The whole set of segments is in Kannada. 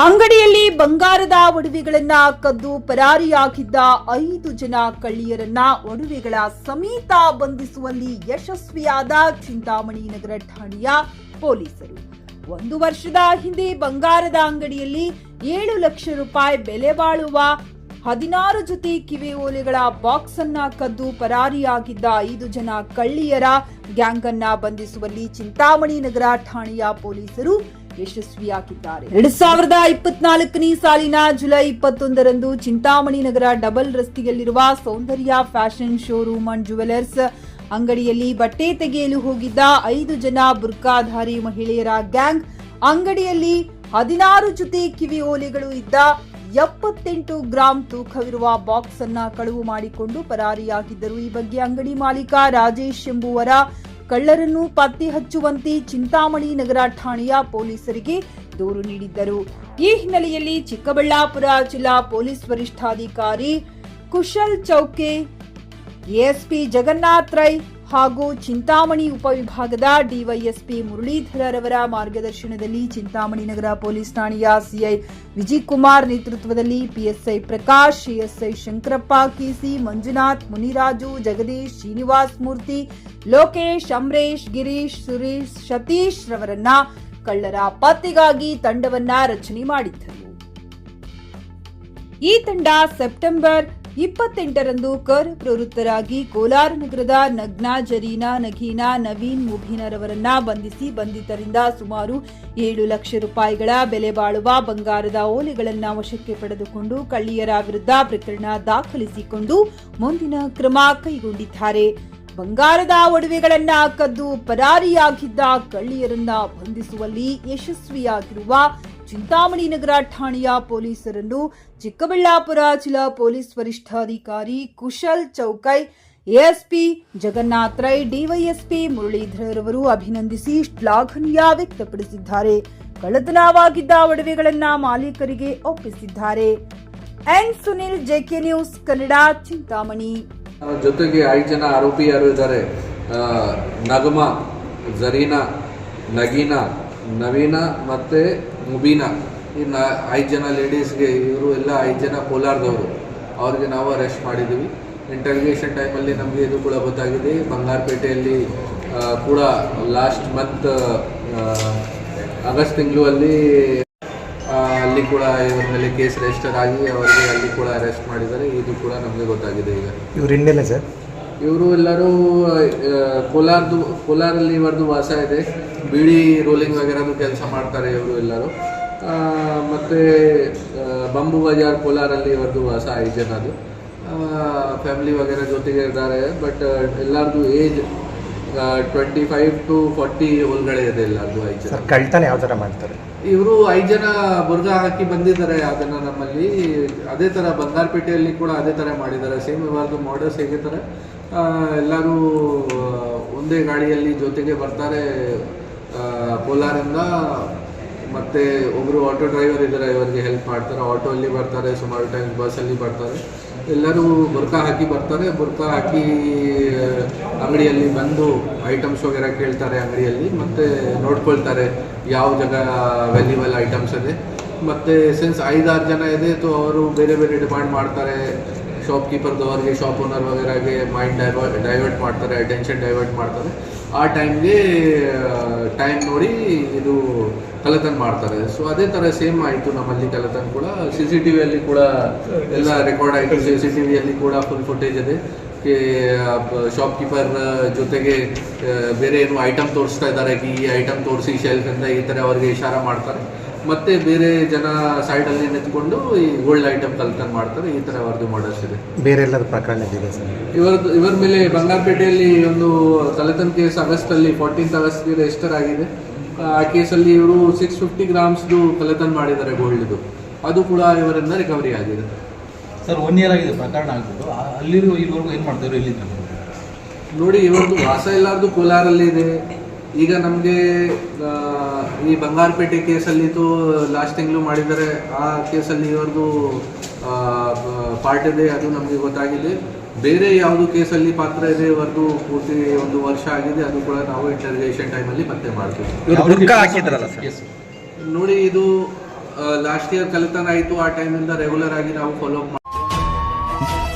ಅಂಗಡಿಯಲ್ಲಿ ಬಂಗಾರದ ಒಡವೆಗಳನ್ನ ಕದ್ದು ಪರಾರಿಯಾಗಿದ್ದ 5 ಜನ ಕಳ್ಳಿಯರನ್ನ ಒಡವೆಗಳ ಸಮೇತ ಬಂಧಿಸುವಲ್ಲಿ ಯಶಸ್ವಿಯಾದ ಚಿಂತಾಮಣಿ ನಗರ ಠಾಣೆಯ ಪೊಲೀಸರು. 1 ವರ್ಷದ ಹಿಂದೆ ಬಂಗಾರದ ಅಂಗಡಿಯಲ್ಲಿ 7 ಲಕ್ಷ ರೂಪಾಯಿ ಬೆಲೆ ಬಾಳುವ 16 ಜೊತೆ ಕಿವಿ ಓಲೆಗಳ ಬಾಕ್ಸ್ ಅನ್ನ ಕದ್ದು ಪರಾರಿಯಾಗಿದ್ದ 5 ಜನ ಕಳ್ಳಿಯರ ಗ್ಯಾಂಗ್ ಅನ್ನ ಬಂಧಿಸುವಲ್ಲಿ ಚಿಂತಾಮಣಿ ನಗರ ಠಾಣೆಯ ಪೊಲೀಸರು ಯಶಸ್ವಿಯಾಗಿದ್ದಾರೆ. 2024ನೇ ಸಾಲಿನ ಜುಲೈ 21ರಂದು ಚಿಂತಾಮಣಿ ನಗರ ಡಬಲ್ ರಸ್ತೆಯಲ್ಲಿರುವ ಸೌಂದರ್ಯ ಫ್ಯಾಷನ್ ಶೋರೂಮ್ ಅಂಡ್ ಜುವೆಲರ್ಸ್ ಅಂಗಡಿಯಲ್ಲಿ ಬಟ್ಟೆ ತೆಗೆಯಲು ಹೋಗಿದ್ದ 5 ಜನ ಬುರ್ಕಾಧಾರಿ ಮಹಿಳೆಯರ ಗ್ಯಾಂಗ್ ಅಂಗಡಿಯಲ್ಲಿ 16 ಜೊತೆ ಕಿವಿ ಓಲೆಗಳು ಇದ್ದ 78 ಗ್ರಾಂ ತೂಕವಿರುವ ಬಾಕ್ಸ್ ಅನ್ನ ಕಳವು ಮಾಡಿಕೊಂಡು ಪರಾರಿಯಾಗಿದ್ದರು. ಈ ಬಗ್ಗೆ ಅಂಗಡಿ ಮಾಲೀಕ ರಾಜೇಶ್ ಎಂಬುವರ ಕಳ್ಳರನ್ನು ಪತ್ತೆ ಹಚ್ಚುವಂತೆ ಚಿಂತಾಮಣಿ ನಗರ ಠಾಣೆಯ ಪೊಲೀಸರಿಗೆ ದೂರು ನೀಡಿದ್ದರು. ಈ ಹಿನ್ನೆಲೆಯಲ್ಲಿ ಚಿಕ್ಕಬಳ್ಳಾಪುರ ಜಿಲ್ಲಾ ಪೊಲೀಸ್ ವರಿಷ್ಠಾಧಿಕಾರಿ ಕುಶಲ್ ಚೌಕೆ, ಎಎಸ್ಪಿ ಜಗನ್ನಾಥ್ ರೈ ಹಾಗೂ ಚಿಂತಾಮಣಿ ಉಪವಿಭಾಗದ ಡಿವೈಎಸ್ಪಿ ಮುರಳೀಧರ್ ಅವರ ಮಾರ್ಗದರ್ಶನದಲ್ಲಿ ಚಿಂತಾಮಣಿ ನಗರ ಪೊಲೀಸ್ ಠಾಣೆಯ ಸಿಐ ವಿಜಯ್ ಕುಮಾರ್ ನೇತೃತ್ವದಲ್ಲಿ PSI Prakash, ASI Shankarappa, KC Manjunath, Muniraju, Jagadish, Srinivas Murthy, Lokesh, Amaresh, Girish, Suresh, Satish ರವರನ್ನ ಕಳ್ಳರ ಪತ್ತೆಗಾಗಿ ತಂಡವನ್ನ ರಚನೆ ಮಾಡಿದ್ದರು. ಈ ತಂಡ ಸೆಪ್ಟೆಂಬರ್ 28ರಂದು ಪ್ರವೃತ್ತರಾಗಿ ಕೋಲಾರ ನಗರದ ನಗ್ನಾ, ಜರೀನಾ, ನಗೀನಾ, ನವೀನ್, ಮುಬೀನರವರನ್ನ ಬಂಧಿಸಿ ಬಂಧಿತರಿಂದ ಸುಮಾರು 7 ಲಕ್ಷ ರೂಪಾಯಿಗಳ ಬೆಲೆ ಬಾಳುವ ಬಂಗಾರದ ಓಲೆಗಳನ್ನ ವಶಕ್ಕೆ ಪಡೆದುಕೊಂಡು ಕಳ್ಳಿಯರ ವಿರುದ್ಧ ಪ್ರಕರಣ ದಾಖಲಿಸಿಕೊಂಡು ಮುಂದಿನ ಕ್ರಮ ಕೈಗೊಂಡಿದ್ದಾರೆ. ಬಂಗಾರದ ಒಡವೆಗಳನ್ನ ಕದ್ದು ಪರಾರಿಯಾಗಿದ್ದ ಕಳ್ಳಿಯರನ್ನ ಬಂಧಿಸುವಲ್ಲಿ ಯಶಸ್ವಿಯಾಗಿರುವ ಚಿಂತಾಮಣಿ ನಗರ ಠಾಣೆಯ ಪೊಲೀಸರನ್ನು ಚಿಕ್ಕಬಳ್ಳಾಪುರ ಜಿಲ್ಲಾ ಪೊಲೀಸ್ ವರಿಷ್ಠಾಧಿಕಾರಿ ಕುಶಲ್ ಚೌಕೈ, ಎಎಸ್ಪಿ ಜಗನ್ನಾಥ್ ರೈ, ಡಿವೈಎಸ್ಪಿ ಮುರಳೀಧರ್ ಅವರು ಅಭಿನಂದಿಸಿ ಶ್ಲಾಘನೀಯ ವ್ಯಕ್ತಪಡಿಸಿದ್ದಾರೆ. ಕಳ್ಳತನವಾಗಿದ್ದ ಒಡವೆಗಳನ್ನ ಮಾಲೀಕರಿಗೆ ಒಪ್ಪಿಸಿದ್ದಾರೆ. N Sunil, JK news Kannada, Chintamani. ಜೊತೆಗೆ 5 ಜನ ಆರೋಪಿಯರು ಇದ್ದಾರೆ. ನಗಮಾ, ಜರೀನಾ, ನಗೀನಾ, ನವೀನಾ ಮತ್ತೆ ಮುಬೀನಾ. ಈ 5 ಜನ ಲೇಡೀಸ್ಗೆ, ಇವರು ಎಲ್ಲ 5 ಜನ ಕೋಲಾರದವರು. ಅವ್ರಿಗೆ ನಾವು ಅರೆಸ್ಟ್ ಮಾಡಿದ್ದೀವಿ. ಇಂಟರ್ಗೇಷನ್ ಟೈಮಲ್ಲಿ ನಮಗೆ ಇದು ಕೂಡ ಗೊತ್ತಾಗಿದೆ. ಬಂಗಾರಪೇಟೆಯಲ್ಲಿ ಕೂಡ ಲಾಸ್ಟ್ ಮಂತ್ ಆಗಸ್ಟ್ ತಿಂಗಳು ಅಲ್ಲಿ ಕೂಡ ಇವ್ರ ಮೇಲೆ ಕೇಸ್ ರಿಜಿಸ್ಟರ್ ಆಗಿ ಅವರಿಗೆ ಅಲ್ಲಿ ಕೂಡ ಅರೆಸ್ಟ್ ಮಾಡಿದ್ದಾರೆ. ಇದು ಕೂಡ ನಮಗೆ ಗೊತ್ತಾಗಿದೆ. ಈಗ ಇವ್ರು ಇನ್ನೆಲ್ಲ ಸರ್, ಇವರು ಎಲ್ಲರೂ ಕೋಲಾರಲ್ಲಿ ಇವರದು ವಾಸ ಇದೆ. ಬೀಡಿ ರೋಲಿಂಗ್ ವಗೇರದು ಕೆಲಸ ಮಾಡ್ತಾರೆ ಇವರು ಎಲ್ಲರೂ. ಮತ್ತು ಬಂಬು ಬಜಾರ್ ಕೋಲಾರಲ್ಲಿ ಇವರದು ವಾಸ 5 ಜನದು. ಫ್ಯಾಮಿಲಿ ವಗೇರ ಜೊತೆಗೆ ಇದ್ದಾರೆ. ಬಟ್ ಎಲ್ಲರದು ಏಜ್ 25 to 40 ಒಳಗಡೆ ಇದೆ ಎಲ್ಲರದು 5 ಜನ. ಕಳ್ತನ ಯಾವ ಥರ ಮಾಡ್ತಾರೆ ಇವರು? 5 ಜನ ಬುರ್ಗಾ ಹಾಕಿ ಬಂದಿದ್ದಾರೆ. ಅದನ್ನು ನಮ್ಮಲ್ಲಿ ಅದೇ ಥರ ಬಂಗಾರಪೇಟೆಯಲ್ಲಿ ಕೂಡ ಅದೇ ಥರ ಮಾಡಿದ್ದಾರೆ. ಸೇಮ್ ಇವರದು ಮಾಡರ್ಸ್ ಹೇಗೆ ಥರ ಎಲ್ಲರೂ ಒಂದೇ ಗಾಡಿಯಲ್ಲಿ ಜೊತೆಗೆ ಬರ್ತಾರೆ ಕೋಲಾರಿಂದ. ಮತ್ತು ಒಬ್ಬರು ಆಟೋ ಡ್ರೈವರ್ ಇದ್ದಾರೆ, ಇವರಿಗೆ ಹೆಲ್ಪ್ ಮಾಡ್ತಾರೆ. ಆಟೋಲ್ಲಿ ಬರ್ತಾರೆ, ಸುಮಾರು ಟೈಮ್ ಬಸ್ಸಲ್ಲಿ ಬರ್ತಾರೆ. ಎಲ್ಲರೂ ಬುರ್ಕಾ ಹಾಕಿ ಬರ್ತಾರೆ. ಬುರ್ಕಾ ಹಾಕಿ ಅಂಗಡಿಯಲ್ಲಿ ಬಂದು ಐಟಮ್ಸ್ ವಗೇರ ಕೇಳ್ತಾರೆ ಅಂಗಡಿಯಲ್ಲಿ. ಮತ್ತು ನೋಡ್ಕೊಳ್ತಾರೆ ಯಾವ ಜಾಗ ವ್ಯಾಲ್ಯೂಬಲ್ ಐಟಮ್ಸ್ ಇದೆ. ಮತ್ತು ಸಿನ್ಸ್ 5-6 ಜನ ಇದೆ, ಸೊ ಅವರು ಬೇರೆ ಬೇರೆ ಡಿಮಾಂಡ್ ಮಾಡ್ತಾರೆ. ಶಾಪ್ಕೀಪರ್ದವ್ರಿಗೆ, ಶಾಪ್ ಓನರ್ ವಗೇರಾಗೆ ಮೈಂಡ್ ಡೈವರ್ಟ್ ಮಾಡ್ತಾರೆ, ಅಟೆನ್ಷನ್ ಡೈವರ್ಟ್ ಮಾಡ್ತಾರೆ. ಆ ಟೈಮ್ ನೋಡಿ ಇದು ಕಳ್ಳತನ ಮಾಡ್ತಾರೆ. ಸೊ ಅದೇ ಥರ ಸೇಮ್ ಆಯಿತು ನಮ್ಮಲ್ಲಿ ಕಳ್ಳತನ ಕೂಡ. CCTVಯಲ್ಲಿ ಕೂಡ ಎಲ್ಲ ರೆಕಾರ್ಡ್ ಆಯಿತು. CCTVಯಲ್ಲಿ ಕೂಡ ಫುಲ್ ಫುಟೇಜ್ ಇದೆ. ಶಾಪ್ಕೀಪರ್ ಜೊತೆಗೆ ಬೇರೆ ಏನು ಐಟಮ್ ತೋರಿಸ್ತಾ ಇದ್ದಾರೆ, ಈ ಐಟಮ್ ತೋರಿಸಿ ಶೆಲ್ಫಿಂದ ಈ ಥರ ಅವರಿಗೆ ಇಶಾರ ಮಾಡ್ತಾರೆ. ಮತ್ತು ಬೇರೆ ಜನ ಸೈಡಲ್ಲಿ ನಿಂತ್ಕೊಂಡು ಈ ಗೋಲ್ಡ್ ಐಟಮ್ ಕಳ್ಳತನ ಮಾಡ್ತಾರೆ. ಈ ಥರ ಅವರದು ಮಾಡರ್ಸ್ ಇದೆ. ಬೇರೆ ಎಲ್ಲರ ಪ್ರಕರಣ ಇದೆ ಸರ್. ಇವರ ಮೇಲೆ ಬಂಗಾರಪೇಟೆಯಲ್ಲಿ ಒಂದು ಕಳ್ಳತನ ಕೇಸ್ ಆಗಸ್ಟಲ್ಲಿ 14th ಆಗಸ್ಟ್ಗೆ ರಿಜಿಸ್ಟರ್ ಆಗಿದೆ. ಆ ಕೇಸಲ್ಲಿ ಇವರು 650 ಗ್ರಾಮ್ಸ್ದು ಕಳ್ಳತನ ಮಾಡಿದ್ದಾರೆ ಗೋಲ್ಡ್ದು. ಅದು ಕೂಡ ಇವರಿಂದ ರಿಕವರಿ ಆಗಿದೆ. ಸರ್ 1 year ಆಗಿದೆ ಪ್ರಕರಣ ಆಗ್ಬಿಟ್ಟು. ಅಲ್ಲಿಗೂ ಇಲ್ಲಿವರೆಗೂ ಏನು ಮಾಡ್ತಾರೆ ಇಲ್ಲಿ ನೋಡಿ, ಇವರದು ವಾಸ ಎಲ್ಲರದು ಕೋಲಾರಲ್ಲಿ ಇದೆ. ಈಗ ನಮಗೆ ಈ ಬಂಗಾರಪೇಟೆ ಕೇಸಲ್ಲಿತ್ತು ಲಾಸ್ಟ್ ತಿಂಗಳು ಮಾಡಿದ್ದಾರೆ. ಆ ಕೇಸಲ್ಲಿ ಇವ್ರದ್ದು ಪಾರ್ಟ್ ಇದೆ, ಅದು ನಮಗೆ ಗೊತ್ತಾಗಿದೆ. ಬೇರೆ ಯಾವುದು ಕೇಸಲ್ಲಿ ಪಾತ್ರ ಇದೆ ಇವರದು ಪೂರ್ತಿ 1 ವರ್ಷ ಆಗಿದೆ. ಅದು ಕೂಡ ನಾವು ಇಂಟರ್ಗೇಷನ್ ಟೈಮಲ್ಲಿ ಪತ್ತೆ ಮಾಡ್ತೀವಿ. ಹಾಕಿದ್ರಲ್ಲ ಸರ್, ನೋಡಿ ಇದು ಲಾಸ್ಟ್ ಇಯರ್ ಕಲಿತನ ಆಯಿತು, ಆ ಟೈಮಿಂದ ರೆಗ್ಯುಲರ್ ಆಗಿ ನಾವು ಫಾಲೋ ಅಪ್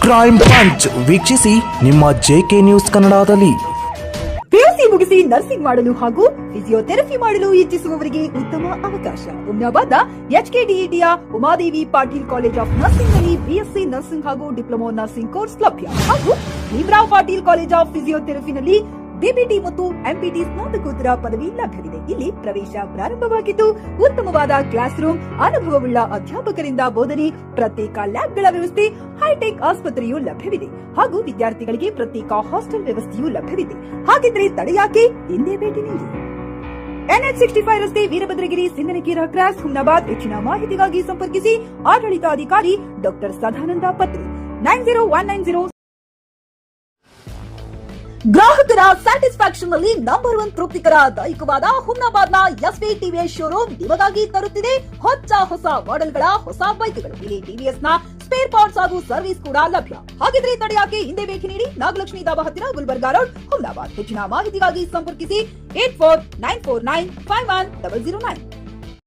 ಕ್ರೈಮ್ ಪಂಚ್ ವೀಕ್ಷಿಸಿ ನಿಮ್ಮ ಜೆಕೆ ನ್ಯೂಸ್ ಕನ್ನಡದಲ್ಲಿ. ಪಿಯುಸಿ ಮುಗಿಸಿ ನರ್ಸಿಂಗ್ ಮಾಡಲು ಹಾಗೂ ಫಿಸಿಯೋಥೆರಪಿ ಮಾಡಲು ಇಚ್ಛಿಸುವವರಿಗೆ ಉತ್ತಮ ಅವಕಾಶ. ಹುಮ್ನಾಬಾದ್ನ ಎಚ್ಕೆಡಿಇಟಿಯ Umadevi Patil college of nursing ನಲ್ಲಿ ಬಿಎಸ್ಸಿ ನರ್ಸಿಂಗ್ ಹಾಗೂ ಡಿಪ್ಲೊಮಾ ನರ್ಸಿಂಗ್ ಕೋರ್ಸ್ ಲಭ್ಯ ಹಾಗೂ ಭೀಮರಾವ್ ಪಾಟೀಲ್ ಕಾಲೇಜ್ ಆಫ್ ಫಿಸಿಯೋಥೆರಪಿನಲ್ಲಿ ಬಿಪಿಟಿ ಮತ್ತು ಎಂಪಿಟಿ ಸ್ನಾತಕೋತ್ತರ ಪದವಿ ಲಭ್ಯವಿದೆ. ಇಲ್ಲಿ ಪ್ರವೇಶ ಪ್ರಾರಂಭವಾಗಿದ್ದು ಉತ್ತಮವಾದ ಕ್ಲಾಸ್ ರೂಮ್, ಅನುಭವವುಳ್ಳ ಅಧ್ಯಾಪಕರಿಂದ ಬೋಧನೆ, ಪ್ರತ್ಯೇಕ ಲ್ಯಾಬ್ಗಳ ವ್ಯವಸ್ಥೆ, ಹೈಟೆಕ್ ಆಸ್ಪತ್ರೆಯೂ ಲಭ್ಯವಿದೆ ಹಾಗೂ ವಿದ್ಯಾರ್ಥಿಗಳಿಗೆ ಪ್ರತ್ಯೇಕ ಹಾಸ್ಟೆಲ್ ವ್ಯವಸ್ಥೆಯೂ ಲಭ್ಯವಿದೆ. ಹಾಗಿದ್ರೆ ತಡೆಯಾಕೆ, ಹಿಂದೆ ಭೇಟಿ ನೀಡಿ. NH65 ರಸ್ತೆ, ವೀರಭದ್ರಗಿರಿ, ಸಿಂದನಕೇರ ಕ್ರಾಸ್, ಹುಮ್ನಾಬಾದ್. ಹೆಚ್ಚಿನ ಮಾಹಿತಿಗಾಗಿ ಸಂಪರ್ಕಿಸಿ ಆಡಳಿತಾಧಿಕಾರಿ ಡಾಕ್ಟರ್ ಸದಾನಂದ ಪತ್ರಿ 90190. ಗ್ರಾಹಕರ ಸ್ಯಾಟಿಸ್ಫ್ಯಾಕ್ಷನ್ ನಲ್ಲಿ ನಂಬರ್ 1 ತೃಪ್ತಿಕರ ದೈಹಿಕವಾದ ಹುಮ್ನಾಬಾದ್ನ ಎಸ್ವಿ ಟಿವಿಎಸ್ ಶೋರೂಮ್ ನಿಮಗಾಗಿ ತರುತ್ತಿದೆ ಹೊಸ ಮಾಡೆಲ್ಗಳ ಹೊಸ ಬೈಕ್ಗಳು. ಇಲ್ಲಿ ಟಿವಿಎಸ್ ನ ಸ್ಪೇರ್ ಪಾರ್ಟ್ಸ್ ಹಾಗೂ ಸರ್ವಿಸ್ ಕೂಡ ಲಭ್ಯ. ಹಾಗಿದ್ರೆ ತಡೆಯಾಕೆ, ಹಿಂದೆ ಭೇಟಿ ನೀಡಿ. ನಾಗಲಕ್ಷ್ಮಿ ದಾಬಾ ಹತ್ತಿರ, ಗುಲ್ಬರ್ಗಾ ರೋಡ್, ಹುಮ್ನಾಬಾದ್. ಹೆಚ್ಚಿನ ಮಾಹಿತಿಗಾಗಿ ಸಂಪರ್ಕಿಸಿ 8494951009.